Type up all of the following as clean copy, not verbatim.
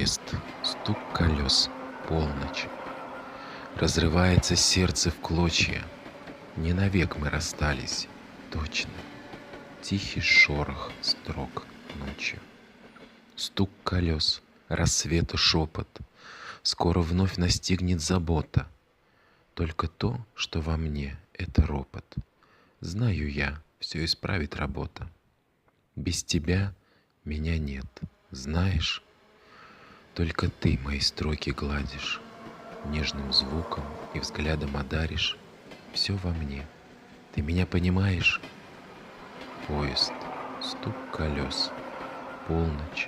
Поезд, стук колес, полночь. Разрывается сердце в клочья. Не навек мы расстались, точно. Тихий шорох строк ночью. Стук колес, рассвета шепот. Скоро вновь настигнет забота. Только то, что во мне, это ропот. Знаю я, все исправит работа. Без тебя меня нет, знаешь? Только ты мои строки гладишь, нежным звуком и взглядом одаришь. Все во мне. Ты меня понимаешь? Поезд, стук колес, полночь.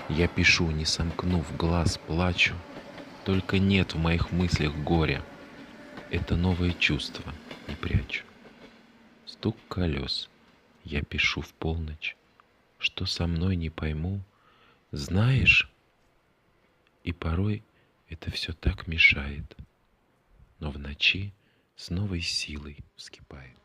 Я пишу, не сомкнув глаз, плачу. Только нет в моих мыслях горя. Это новое чувство не прячу. Стук колес. Я пишу в полночь. Что со мной не пойму. Знаешь? И порой это все так мешает. Но в ночи с новой силой вскипает.